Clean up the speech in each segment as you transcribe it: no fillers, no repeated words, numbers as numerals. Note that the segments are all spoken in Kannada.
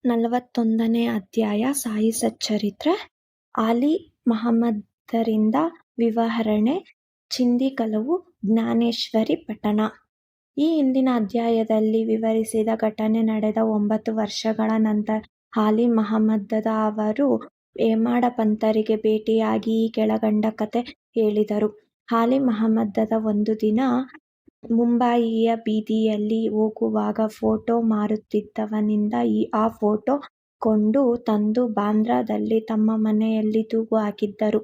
41ನೇ ಅಧ್ಯಾಯ ಸಾಯಿ ಸಚ್ಚರಿತ್ರೆ ಆಲಿ ಮಹಮ್ಮದರಿಂದ ವಿವರಣೆ ಚಿಂದಿ ಕಲವು ಜ್ಞಾನೇಶ್ವರಿ ಪಠಣ ಈ ಹಿಂದಿನ ಅಧ್ಯಾಯದಲ್ಲಿ ವಿವರಿಸಿದ ಘಟನೆ ನಡೆದ 9 ವರ್ಷಗಳ ನಂತರ ಆಲಿ ಮಹಮ್ಮದ ಅವರು ಹೇಮಾಡ ಪಂತರಿಗೆ ಭೇಟಿಯಾಗಿ ಈ ಕೆಳಕಂಡ ಕಥೆ ಹೇಳಿದರು. ಆಲಿ ಮಹಮ್ಮದ ಒಂದು ದಿನ ಮುಂಬಯಿಯ ಬೀದಿಯಲ್ಲಿ ಹೋಗುವಾಗ ಫೋಟೋ ಮಾರುತ್ತಿದ್ದವನಿಂದ ಆ ಫೋಟೋ ಕೊಂಡು ತಂದು ಬಾಂದ್ರಾದಲ್ಲಿ ತಮ್ಮ ಮನೆಯಲ್ಲಿ ತೂಗು ಹಾಕಿದ್ದರು.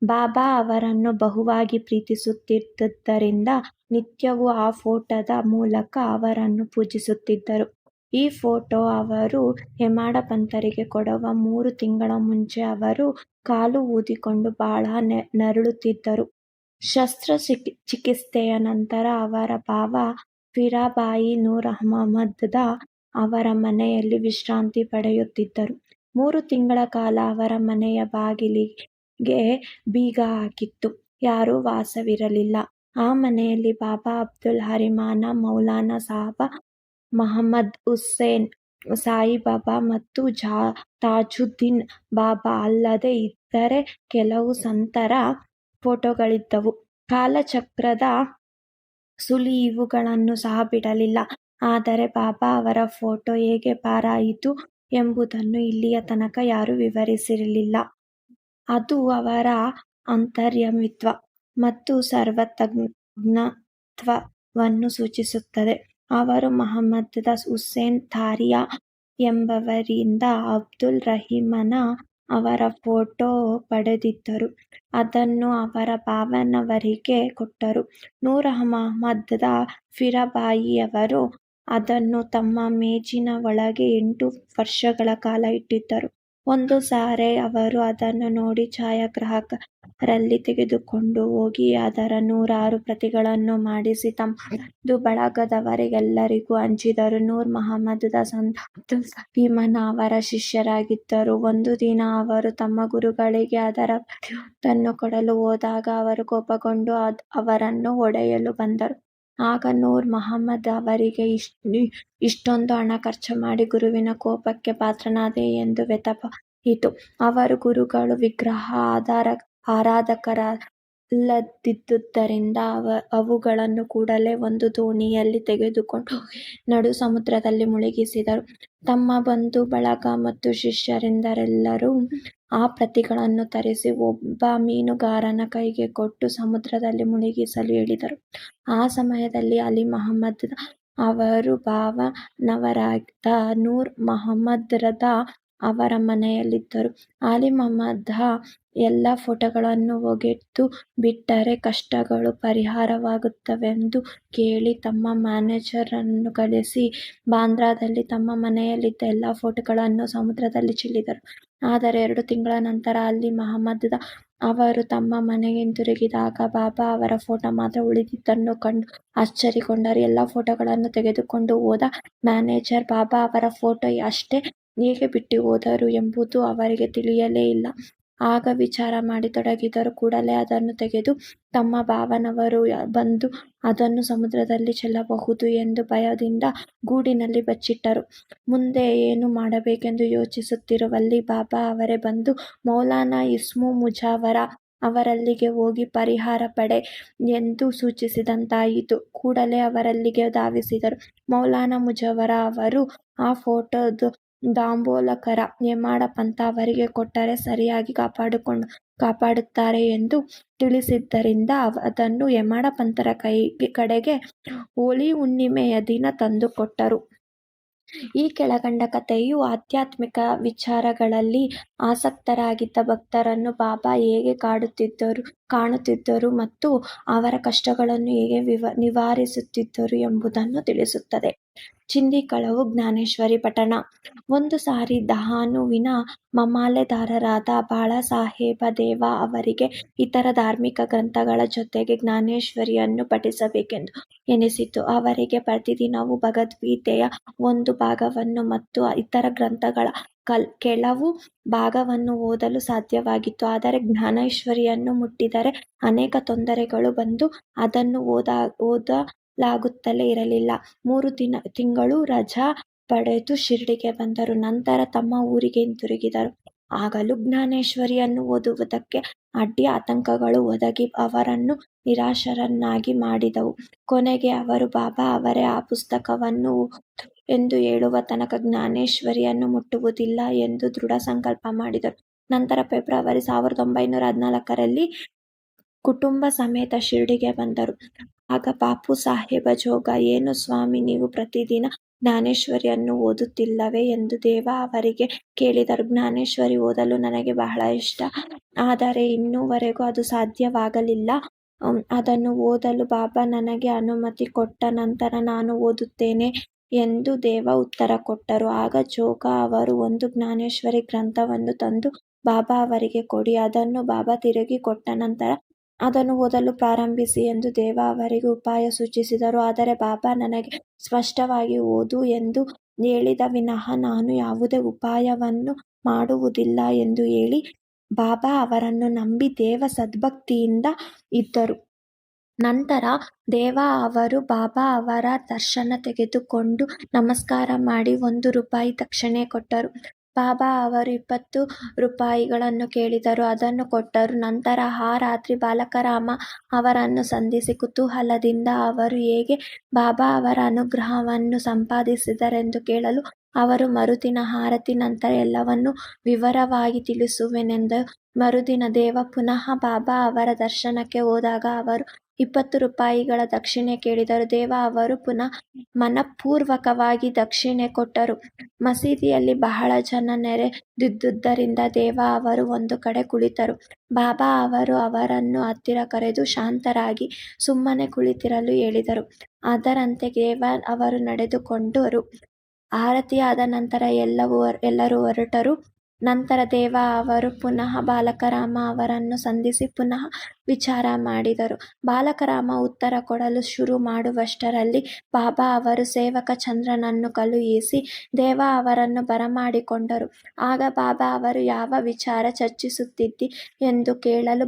ಬಾಬಾ ಅವರನ್ನು ಬಹುವಾಗಿ ಪ್ರೀತಿಸುತ್ತಿದ್ದುದರಿಂದ ನಿತ್ಯವೂ ಆ ಫೋಟೋದ ಮೂಲಕ ಅವರನ್ನು ಪೂಜಿಸುತ್ತಿದ್ದರು. ಈ ಫೋಟೋ ಅವರು ಹೇಮಾಡ ಪಂತರಿಗೆ ಕೊಡುವ 3 ತಿಂಗಳ ಮುಂಚೆ ಅವರು ಕಾಲು ಊದಿಕೊಂಡು ಬಹಳ ನರಳುತ್ತಿದ್ದರು. ಶಸ್ತ್ರಚಿಕಿತ್ಸೆಯ ನಂತರ ಅವರ ಭಾವ ಫೀರಾಬಾಯಿ ನೂರ್ ಅಹಮದ್ ಅವರ ಮನೆಯಲ್ಲಿ ವಿಶ್ರಾಂತಿ ಪಡೆಯುತ್ತಿದ್ದರು. 3 ತಿಂಗಳ ಕಾಲ ಅವರ ಮನೆಯ ಬಾಗಿಲಿಗೆ ಬೀಗ ಹಾಕಿತ್ತು. ಯಾರೂ ವಾಸವಿರಲಿಲ್ಲ. ಆ ಮನೆಯಲ್ಲಿ ಬಾಬಾ ಅಬ್ದುಲ್ ಹರಿಮಾನ, ಮೌಲಾನಾ ಸಾಹಬ, ಮಹಮ್ಮದ್ ಹುಸೇನ್ ಸಾಯಿಬಾಬಾ ಮತ್ತು ತಾಜುದ್ದೀನ್ ಬಾಬಾ ಅಲ್ಲದೆ ಇತರೆ ಕೆಲವು ಸಂತರ ಫೋಟೋಗಳಿದ್ದವು. ಕಾಲಚಕ್ರದ ಸುಳಿ ಇವುಗಳನ್ನು ಸಹ ಬಿಡಲಿಲ್ಲ. ಆದರೆ ಬಾಬಾ ಅವರ ಫೋಟೋ ಹೇಗೆ ಪಾರಾಯಿತು ಎಂಬುದನ್ನು ಇಲ್ಲಿಯ ತನಕ ಯಾರೂ ವಿವರಿಸಿರಲಿಲ್ಲ. ಅದು ಅವರ ಅಂತರ್ಯಾಮಿತ್ವ ಮತ್ತು ಸರ್ವಜ್ಞತ್ವವನ್ನು ಸೂಚಿಸುತ್ತದೆ. ಅವರು ಮಹಮ್ಮದ್ ಹುಸೇನ್ ಥಾರಿಯಾ ಎಂಬವರಿಂದ ಅಬ್ದುಲ್ ರಹೀಮನ ಅವರ ಫೋಟೋ ಪಡೆದಿದ್ದರು. ಅದನ್ನು ಅವರ ಭಾವನವರಿಗೆ ಕೊಟ್ಟರು. ನೂರ್ ಅಹಮದ್ ಫೀರಾಬಾಯಿಯವರು ಅದನ್ನು ತಮ್ಮ ಮೇಜಿನ ಒಳಗೆ 8 ವರ್ಷಗಳ ಕಾಲ ಇಟ್ಟಿದ್ದರು. ಒಂದು ಸಾರಿ ಅವರು ಅದನ್ನು ನೋಡಿ ಛಾಯಾಗ್ರಾಹಕರಲ್ಲಿ ತೆಗೆದುಕೊಂಡು ಹೋಗಿ ಅದರ 106 ಪ್ರತಿಗಳನ್ನು ಮಾಡಿಸಿ ತಮ್ಮ ಬಂಧು ಬಳಗದವರೆಲ್ಲರಿಗೂ ಹಂಚಿದರು. ನೂರ್ ಮಹಮ್ಮದ್ ಸಂತ ಅಬ್ದುಲ್ ರಹೀಮನ ಅವರ ಶಿಷ್ಯರಾಗಿದ್ದರು. ಒಂದು ದಿನ ಅವರು ತಮ್ಮ ಗುರುಗಳಿಗೆ ಅದರ ಪ್ರತಿಯೊಂದನ್ನು ಕೊಡಲು ಹೋದಾಗ ಅವರು ಕೋಪಗೊಂಡು ಅವರನ್ನು ಹೊಡೆಯಲು ಬಂದರು. ಆಗ ನೂರ್ ಮಹಮ್ಮದ್ ಅವರಿಗೆ ಇಷ್ಟೊಂದು ಹಣ ಖರ್ಚು ಮಾಡಿ ಗುರುವಿನ ಕೋಪಕ್ಕೆ ಪಾತ್ರನಾದೆ ಎಂದು ವ್ಯಥೆವಾಯಿತು. ಅವರು ಗುರುಗಳು ವಿಗ್ರಹ ಆರಾಧಕರಲ್ಲದಿದ್ದುದರಿಂದ ಅವುಗಳನ್ನು ಕೂಡಲೇ ಒಂದು ದೋಣಿಯಲ್ಲಿ ತೆಗೆದುಕೊಂಡು ಹೋಗಿ ನಡು ಸಮುದ್ರದಲ್ಲಿ ಮುಳುಗಿಸಿದರು. ತಮ್ಮ ಬಂಧು ಬಳಗ ಮತ್ತು ಶಿಷ್ಯರೆಲ್ಲರೂ ಆ ಪ್ರತಿಗಳನ್ನು ತರಿಸಿ ಒಬ್ಬ ಮೀನುಗಾರನ ಕೈಗೆ ಕೊಟ್ಟು ಸಮುದ್ರದಲ್ಲಿ ಮುಳುಗಿಸಲು ಹೇಳಿದರು. ಆ ಸಮಯದಲ್ಲಿ ಆಲಿ ಮಹಮ್ಮದ್ ಅವರ ಭಾವನವರಾದ ನೂರ್ ಮಹಮ್ಮದ್ ಅವರ ಮನೆಯಲ್ಲಿದ್ದರು. ಆಲಿ ಮಹಮ್ಮದ್ ಎಲ್ಲ ಫೋಟೋಗಳನ್ನು ಒಗೆದು ಬಿಟ್ಟರೆ ಕಷ್ಟಗಳು ಪರಿಹಾರವಾಗುತ್ತವೆಂದು ಕೇಳಿ ತಮ್ಮ ಮ್ಯಾನೇಜರನ್ನು ಕಳಿಸಿ ಬಾಂದ್ರಾದಲ್ಲಿ ತಮ್ಮ ಮನೆಯಲ್ಲಿದ್ದ ಎಲ್ಲ ಫೋಟೋಗಳನ್ನು ಸಮುದ್ರದಲ್ಲಿ ಚೆಲ್ಲಿದರು. ಆದರೆ 2 ತಿಂಗಳ ನಂತರ ಆಲಿ ಮಹಮ್ಮದ್ ಅವರು ತಮ್ಮ ಮನೆಗೆ ಹಿಂತಿರುಗಿದಾಗ ಬಾಬಾ ಅವರ ಫೋಟೋ ಮಾತ್ರ ಉಳಿದಿದ್ದನ್ನು ಕಂಡು ಆಶ್ಚರ್ಯಗೊಂಡರು. ಎಲ್ಲ ಫೋಟೋಗಳನ್ನು ತೆಗೆದುಕೊಂಡು ಹೋದ ಮ್ಯಾನೇಜರ್ ಬಾಬಾ ಅವರ ಫೋಟೋ ಅಷ್ಟೇ ಹೇಗೆ ಬಿಟ್ಟು ಹೋದರು ಎಂಬುದು ಅವರಿಗೆ ತಿಳಿಯಲೇ ಇಲ್ಲ. ಆಗ ವಿಚಾರ ಮಾಡತೊಡಗಿದರು. ಕೂಡಲೇ ಅದನ್ನು ತೆಗೆದು ತಮ್ಮ ಭಾವನವರು ಬಂದು ಅದನ್ನು ಸಮುದ್ರದಲ್ಲಿ ಚೆಲ್ಲಬಹುದು ಎಂದು ಭಯದಿಂದ ಗೂಡಿನಲ್ಲಿ ಬಚ್ಚಿಟ್ಟರು. ಮುಂದೆ ಏನು ಮಾಡಬೇಕೆಂದು ಯೋಚಿಸುತ್ತಿರುವಲ್ಲಿ ಬಾಬಾ ಅವರೇ ಬಂದು ಮೌಲಾನಾ ಇಸ್ಮು ಮುಜಾವರ ಅವರಲ್ಲಿಗೆ ಹೋಗಿ ಪರಿಹಾರ ಪಡೆ ಎಂದು ಸೂಚಿಸಿದಂತಾಯಿತು. ಕೂಡಲೇ ಅವರಲ್ಲಿಗೆ ಧಾವಿಸಿದರು. ಮೌಲಾನಾ ಮುಜಾವರ ಅವರು ಆ ಫೋಟೋದ ದಾಂಬೋಲಕರ ಹೇಮಾಡ ಪಂತ ಅವರಿಗೆ ಕೊಟ್ಟರೆ ಸರಿಯಾಗಿ ಕಾಪಾಡುತ್ತಾರೆ ಎಂದು ತಿಳಿಸಿದ್ದರಿಂದ ಅದನ್ನು ಹೇಮಾಡ ಪಂತರ ಕಡೆಗೆ ಹೋಳಿ ಹುಣ್ಣಿಮೆಯ ದಿನ ತಂದು ಕೊಟ್ಟರು. ಈ ಕೆಳಕಂಡ ಕಥೆಯು ಆಧ್ಯಾತ್ಮಿಕ ವಿಚಾರಗಳಲ್ಲಿ ಆಸಕ್ತರಾಗಿದ್ದ ಭಕ್ತರನ್ನು ಬಾಬಾ ಹೇಗೆ ಕಾಣುತ್ತಿದ್ದರು ಮತ್ತು ಅವರ ಕಷ್ಟಗಳನ್ನು ಹೇಗೆ ನಿವಾರಿಸುತ್ತಿದ್ದರು ಎಂಬುದನ್ನು ತಿಳಿಸುತ್ತದೆ. ಚಿಂದಿ ಕಳವು ಜ್ಞಾನೇಶ್ವರಿ ಪಠಣ ಒಂದು ಸಾರಿ ದಹಾನುವಿನ ಮಾಮಲೆದಾರರಾದ ಬಾಳಾಸಾಹೇಬ ದೇವ ಅವರಿಗೆ ಇತರ ಧಾರ್ಮಿಕ ಗ್ರಂಥಗಳ ಜೊತೆಗೆ ಜ್ಞಾನೇಶ್ವರಿಯನ್ನು ಪಠಿಸಬೇಕೆಂದು ಎನಿಸಿತು. ಅವರಿಗೆ ಪ್ರತಿದಿನವೂ ಭಗವದ್ಗೀತೆಯ ಒಂದು ಭಾಗವನ್ನು ಮತ್ತು ಇತರ ಗ್ರಂಥಗಳ ಕೆಲವು ಭಾಗವನ್ನು ಓದಲು ಸಾಧ್ಯವಾಗಿತ್ತು. ಆದರೆ ಜ್ಞಾನೇಶ್ವರಿಯನ್ನು ಮುಟ್ಟಿದರೆ ಅನೇಕ ತೊಂದರೆಗಳು ಬಂದು ಅದನ್ನು ಓದಲಾಗುತ್ತಲೇ ಇರಲಿಲ್ಲ. 3 ತಿಂಗಳು ರಜಾ ಪಡೆದು ಶಿರ್ಡಿಗೆ ಬಂದರು. ನಂತರ ತಮ್ಮ ಊರಿಗೆ ಹಿಂತಿರುಗಿದರು. ಆಗಲೂ ಜ್ಞಾನೇಶ್ವರಿಯನ್ನು ಓದುವುದಕ್ಕೆ ಅಡ್ಡಿ ಆತಂಕಗಳು ಒದಗಿ ಅವರನ್ನು ನಿರಾಶರನ್ನಾಗಿ ಮಾಡಿದವು. ಕೊನೆಗೆ ಅವರು ಬಾಬಾ ಅವರೇ ಆ ಪುಸ್ತಕವನ್ನು ಓದು ಎಂದು ಹೇಳುವ ತನಕ ಜ್ಞಾನೇಶ್ವರಿಯನ್ನು ಮುಟ್ಟುವುದಿಲ್ಲ ಎಂದು ದೃಢ ಸಂಕಲ್ಪ ಮಾಡಿದರು. ನಂತರ ಫೆಬ್ರವರಿ 1914ರಲ್ಲಿ ಕುಟುಂಬ ಸಮೇತ ಶಿರ್ಡಿಗೆ ಬಂದರು. ಆಗ ಬಾಪು ಸಾಹೇಬ ಜೋಗ, ಏನು ಸ್ವಾಮಿ, ನೀವು ಪ್ರತಿದಿನ ಜ್ಞಾನೇಶ್ವರಿಯನ್ನು ಓದುತ್ತಿಲ್ಲವೇ ಎಂದು ದೇವ ಅವರಿಗೆ ಕೇಳಿದರು. ಜ್ಞಾನೇಶ್ವರಿ ಓದಲು ನನಗೆ ಬಹಳ ಇಷ್ಟ, ಆದರೆ ಇನ್ನೂವರೆಗೂ ಅದು ಸಾಧ್ಯವಾಗಲಿಲ್ಲ. ಅದನ್ನು ಓದಲು ಬಾಬಾ ನನಗೆ ಅನುಮತಿ ಕೊಟ್ಟ ನಂತರ ನಾನು ಓದುತ್ತೇನೆ ಎಂದು ದೇವ ಉತ್ತರ ಕೊಟ್ಟರು. ಆಗ ಜೋಗ ಅವರು ಒಂದು ಜ್ಞಾನೇಶ್ವರಿ ಗ್ರಂಥವನ್ನು ತಂದು ಬಾಬಾ ಅವರಿಗೆ ಕೊಡಿ, ಅದನ್ನು ಬಾಬಾ ತಿರುಗಿ ಕೊಟ್ಟ ನಂತರ ಅದನ್ನು ಓದಲು ಪ್ರಾರಂಭಿಸಿ ಎಂದು ದೇವ ಅವರಿಗೆ ಉಪಾಯ ಸೂಚಿಸಿದರು. ಆದರೆ ಬಾಬಾ ನನಗೆ ಸ್ಪಷ್ಟವಾಗಿ ಓದು ಎಂದು ಹೇಳಿದ ವಿನಃ ನಾನು ಯಾವುದೇ ಉಪಾಯವನ್ನು ಮಾಡುವುದಿಲ್ಲ ಎಂದು ಹೇಳಿ ಬಾಬಾ ಅವರನ್ನು ನಂಬಿ ದೇವ ಸದ್ಭಕ್ತಿಯಿಂದ ಇದ್ದರು. ನಂತರ ದೇವ ಅವರು ಬಾಬಾ ಅವರ ದರ್ಶನ ತೆಗೆದುಕೊಂಡು ನಮಸ್ಕಾರ ಮಾಡಿ ₹1 ದಕ್ಷಿಣೆ ಕೊಟ್ಟರು. ಬಾಬಾ ಅವರು ₹20 ಕೇಳಿದರು, ಅದನ್ನು ಕೊಟ್ಟರು. ನಂತರ ಆ ರಾತ್ರಿ ಬಾಲಕರಾಮ ಅವರನ್ನು ಸಂಧಿಸಿ ಕುತೂಹಲದಿಂದ ಅವರು ಹೇಗೆ ಬಾಬಾ ಅವರ ಅನುಗ್ರಹವನ್ನು ಸಂಪಾದಿಸಿದರೆಂದು ಕೇಳಲು ಅವರು ಮರುದಿನ ಆರತಿ ನಂತರ ಎಲ್ಲವನ್ನೂ ವಿವರವಾಗಿ ತಿಳಿಸುವೆನೆಂದರು. ಮರುದಿನ ದೇವ ಪುನಃ ಬಾಬಾ ಅವರ ದರ್ಶನಕ್ಕೆ ಹೋದಾಗ ಅವರು ₹20 ದಕ್ಷಿಣೆ ಕೇಳಿದರು. ದೇವ ಅವರು ಪುನಃ ಮನಃಪೂರ್ವಕವಾಗಿ ದಕ್ಷಿಣೆ ಕೊಟ್ಟರು. ಮಸೀದಿಯಲ್ಲಿ ಬಹಳ ಜನ ನೆರೆದಿದ್ದುದರಿಂದ ದೇವ ಅವರು ಒಂದು ಕಡೆ ಕುಳಿತರು. ಬಾಬಾ ಅವರು ಅವರನ್ನು ಹತ್ತಿರ ಕರೆದು ಶಾಂತರಾಗಿ ಸುಮ್ಮನೆ ಕುಳಿತಿರಲು ಹೇಳಿದರು. ಅದರಂತೆ ದೇವ ಅವರು ನಡೆದುಕೊಂಡರು. ಆರತಿಯಾದ ನಂತರ ಎಲ್ಲರೂ ಹೊರಟರು. ನಂತರ ದೇವ ಅವರು ಪುನಃ ಬಾಲಕರಾಮ ಅವರನ್ನು ಸಂಧಿಸಿ ಪುನಃ ವಿಚಾರ ಮಾಡಿದರು. ಬಾಲಕರಾಮ ಉತ್ತರ ಕೊಡಲು ಶುರು ಮಾಡುವಷ್ಟರಲ್ಲಿ ಬಾಬಾ ಅವರು ಸೇವಕ ಚಂದ್ರನನ್ನು ಕಳುಹಿಸಿ ದೇವ ಅವರನ್ನು ಬರಮಾಡಿಕೊಂಡರು. ಆಗ ಬಾಬಾ ಅವರು ಯಾವ ವಿಚಾರ ಚರ್ಚಿಸುತ್ತಿದ್ದಿ ಎಂದು ಕೇಳಲು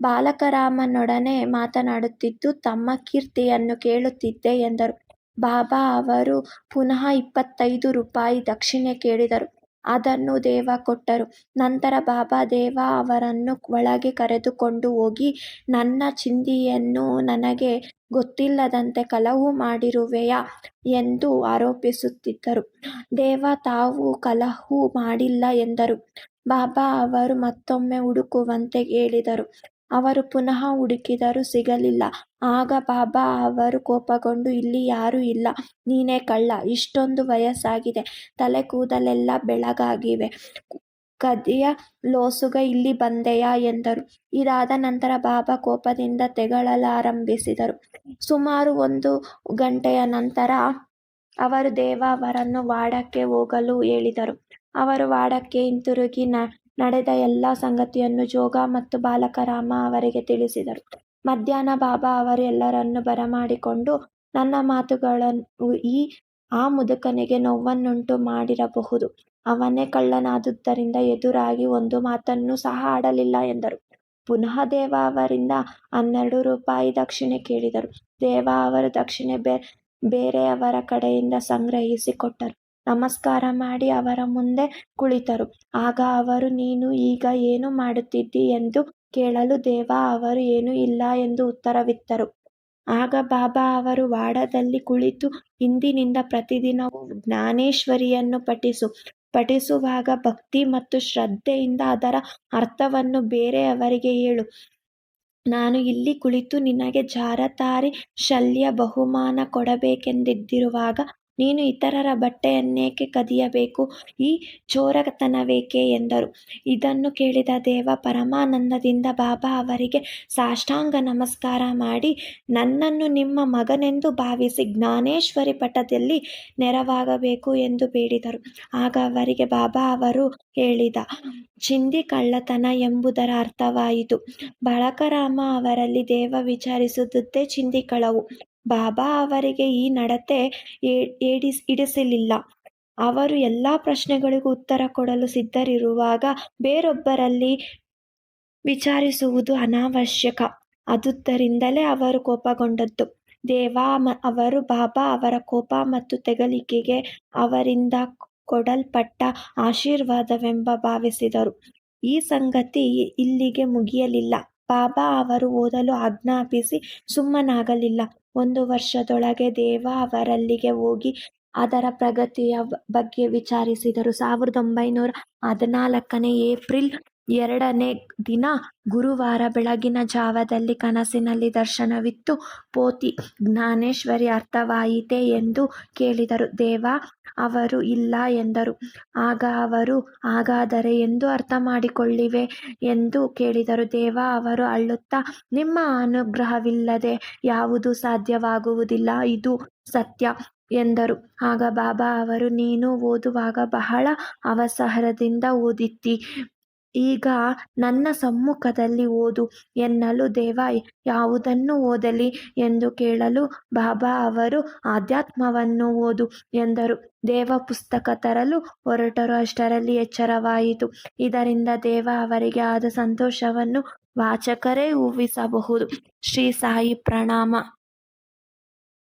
ಬಾಲಕರಾಮನೊಡನೆ ಮಾತನಾಡುತ್ತಿದ್ದು ತಮ್ಮ ಕೀರ್ತಿಯನ್ನು ಕೇಳುತ್ತಿದ್ದೆ ಎಂದರು. ಬಾಬಾ ಅವರು ಪುನಃ ₹25 ದಕ್ಷಿಣೆ ಕೇಳಿದರು. ಅದನ್ನು ದೇವ ಕೊಟ್ಟರು. ನಂತರ ಬಾಬಾ ದೇವ ಅವರನ್ನು ಒಳಗೆ ಕರೆದುಕೊಂಡು ಹೋಗಿ, ನನ್ನ ಚಿಂದಿಯನ್ನು ನನಗೆ ಗೊತ್ತಿಲ್ಲದಂತೆ ಕಳವು ಮಾಡಿರುವೆಯಾ ಎಂದು ಆರೋಪಿಸುತ್ತಿದ್ದರು. ದೇವ ತಾವು ಕಳವು ಮಾಡಿಲ್ಲ ಎಂದರು. ಬಾಬಾ ಅವರು ಮತ್ತೊಮ್ಮೆ ಹುಡುಕುವಂತೆ ಹೇಳಿದರು. ಅವರು ಪುನಃ ಹುಡುಕಿದರೂ ಸಿಗಲಿಲ್ಲ. ಆಗ ಬಾಬಾ ಅವರು ಕೋಪಗೊಂಡು, ಇಲ್ಲಿ ಯಾರೂ ಇಲ್ಲ, ನೀನೇ ಕಳ್ಳ, ಇಷ್ಟೊಂದು ವಯಸ್ಸಾಗಿದೆ, ತಲೆ ಕೂದಲೆಲ್ಲ ಬೆಳ್ಳಗಾಗಿವೆ, ಕದಿಯ ಲೋಸುಗ, ಇಲ್ಲಿ ಬಂದೆಯಾ ಎಂದರು. ಇದಾದ ನಂತರ ಬಾಬಾ ಕೋಪದಿಂದ ತೆಗಳಲಾರಂಭಿಸಿದರು. ಸುಮಾರು 1 ಗಂಟೆಯ ನಂತರ ಅವರು ದೇವ ಅವರನ್ನು ವಾಡಕ್ಕೆ ಹೋಗಲು ಹೇಳಿದರು. ಅವರು ವಾಡಕ್ಕೆ ಹಿಂತಿರುಗಿ ನಡೆದ ಎಲ್ಲ ಸಂಗತಿಯನ್ನು ಜೋಗ ಮತ್ತು ಬಾಲಕರಾಮ ಅವರಿಗೆ ತಿಳಿಸಿದರು. ಮಧ್ಯಾಹ್ನ ಬಾಬಾ ಅವರು ಎಲ್ಲರನ್ನೂ ಬರಮಾಡಿಕೊಂಡು, ನನ್ನ ಮಾತುಗಳು ಆ ಮುದುಕನಿಗೆ ನೋವನ್ನುಂಟು ಮಾಡಿರಬಹುದು, ಅವನೇ ಕಳ್ಳನಾದುದರಿಂದ ಎದುರಾಗಿ ಒಂದು ಮಾತನ್ನು ಸಹ ಆಡಲಿಲ್ಲ ಎಂದರು. ಪುನಃ ದೇವ ಅವರಿಂದ ₹12 ದಕ್ಷಿಣೆ ಕೇಳಿದರು. ದೇವ ಅವರು ದಕ್ಷಿಣೆ ಬೇರೆಯವರ ಕಡೆಯಿಂದ ಸಂಗ್ರಹಿಸಿ ಕೊಟ್ಟರು. ನಮಸ್ಕಾರ ಮಾಡಿ ಅವರ ಮುಂದೆ ಕುಳಿತರು. ಆಗ ಅವರು, ನೀನು ಈಗ ಏನು ಮಾಡುತ್ತಿದ್ದಿ ಎಂದು ಕೇಳಲು ದೇವ ಅವರು ಏನೂ ಇಲ್ಲ ಎಂದು ಉತ್ತರವಿತ್ತರು. ಆಗ ಬಾಬಾ ಅವರು ವಾಡದಲ್ಲಿ ಕುಳಿತು, ಇಂದಿನಿಂದ ಪ್ರತಿದಿನವೂ ಜ್ಞಾನೇಶ್ವರಿಯನ್ನು ಪಠಿಸುವಾಗ ಭಕ್ತಿ ಮತ್ತು ಶ್ರದ್ಧೆಯಿಂದ ಅದರ ಅರ್ಥವನ್ನು ಬೇರೆಯವರಿಗೆ ಹೇಳು. ನಾನು ಇಲ್ಲಿ ಕುಳಿತು ನಿನಗೆ ಜಾರತಾರಿ ಶಲ್ಯ ಬಹುಮಾನ ಕೊಡಬೇಕೆಂದಿರುವಾಗ ನೀನು ಇತರರ ಬಟ್ಟೆಯನ್ನೇಕೆ ಕದಿಯಬೇಕು, ಈ ಚೋರತನವೇಕೆ ಎಂದರು. ಇದನ್ನು ಕೇಳಿದ ದೇವ ಪರಮಾನಂದದಿಂದ ಬಾಬಾ ಅವರಿಗೆ ಸಾಷ್ಟಾಂಗ ನಮಸ್ಕಾರ ಮಾಡಿ, ನನ್ನನ್ನು ನಿಮ್ಮ ಮಗನೆಂದು ಭಾವಿಸಿ ಜ್ಞಾನೇಶ್ವರಿ ಪಠದಲ್ಲಿ ನೆರವಾಗಬೇಕು ಎಂದು ಬೇಡಿದರು. ಆಗ ಅವರಿಗೆ ಬಾಬಾ ಅವರು ಹೇಳಿದ ಚಿಂದಿ ಕಳ್ಳತನ ಎಂಬುದರ ಅರ್ಥವಾಯಿತು. ಬಾಲಕರಾಮ ಅವರಲ್ಲಿ ದೇವ ವಿಚಾರಿಸಿದುದೇ ಚಿಂದಿ ಕಳವು. ಬಾಬಾ ಅವರಿಗೆ ಈ ನಡತೆ ಹಿಡಿಸಲಿಲ್ಲ. ಅವರು ಎಲ್ಲ ಪ್ರಶ್ನೆಗಳಿಗೂ ಉತ್ತರ ಕೊಡಲು ಸಿದ್ಧರಿರುವಾಗ ಬೇರೊಬ್ಬರಲ್ಲಿ ವಿಚಾರಿಸುವುದು ಅನಾವಶ್ಯಕ. ಆದುದರಿಂದಲೇ ಅವರು ಕೋಪಗೊಂಡದ್ದು. ಅವರು ಬಾಬಾ ಅವರ ಕೋಪ ಮತ್ತು ತೆಗಳಿಕೆಗೆ ಅವರಿಂದ ಕೊಡಲ್ಪಟ್ಟ ಆಶೀರ್ವಾದವೆಂದು ಭಾವಿಸಿದರು. ಈ ಸಂಗತಿ ಇಲ್ಲಿಗೆ ಮುಗಿಯಲಿಲ್ಲ. ಬಾಬಾ ಅವರು ಓದಲು ಆಜ್ಞಾಪಿಸಿ ಸುಮ್ಮನಾಗಲಿಲ್ಲ. 1 ವರ್ಷದೊಳಗೆ ದೇವಾ ಅವರಲ್ಲಿಗೆ ಹೋಗಿ ಅದರ ಪ್ರಗತಿಯ ಬಗ್ಗೆ ವಿಚಾರಿಸಿದರು. 1914 ಏಪ್ರಿಲ್ 2ನೇ ದಿನ ಗುರುವಾರ ಬೆಳಗಿನ ಜಾವದಲ್ಲಿ ಕನಸಿನಲ್ಲಿ ದರ್ಶನವಿತ್ತು. ಪೋತಿ ಜ್ಞಾನೇಶ್ವರಿ ಅರ್ಥವಾಯಿತೆ ಎಂದು ಕೇಳಿದರು. ದೇವಾ ಅವರು ಇಲ್ಲ ಎಂದರು. ಆಗ ಅವರು ಹಾಗಾದರೆ ಎಂದು ಅರ್ಥ ಮಾಡಿಕೊಳ್ಳುವೆ ಎಂದು ಕೇಳಿದರು. ದೇವಾ ಅವರು ಅಳುತ್ತಾ, ನಿಮ್ಮ ಅನುಗ್ರಹವಿಲ್ಲದೆ ಯಾವುದೂ ಸಾಧ್ಯವಾಗುವುದಿಲ್ಲ, ಇದು ಸತ್ಯ ಎಂದರು. ಆಗ ಬಾಬಾ ಅವರು, ನೀನು ಓದುವಾಗ ಬಹಳ ಅವಸರದಿಂದ ಓದಿದ್ದೀ, ಈಗ ನನ್ನ ಸಮ್ಮುಖದಲ್ಲಿ ಓದು ಎನ್ನಲು ದೇವಾ ಯಾವುದನ್ನು ಓದಲಿ ಎಂದು ಕೇಳಲು ಬಾಬಾ ಅವರು ಆಧ್ಯಾತ್ಮವನ್ನು ಓದು ಎಂದರು. ದೇವ ಪುಸ್ತಕ ತರಲು ಹೊರಟರು. ಅಷ್ಟರಲ್ಲಿ ಎಚ್ಚರವಾಯಿತು. ಇದರಿಂದ ದೇವಾ ಅವರಿಗೆ ಆದ ಸಂತೋಷವನ್ನು ವಾಚಕರೇ ಊಹಿಸಬಹುದು. ಶ್ರೀ ಸಾಯಿ ಪ್ರಣಾಮ.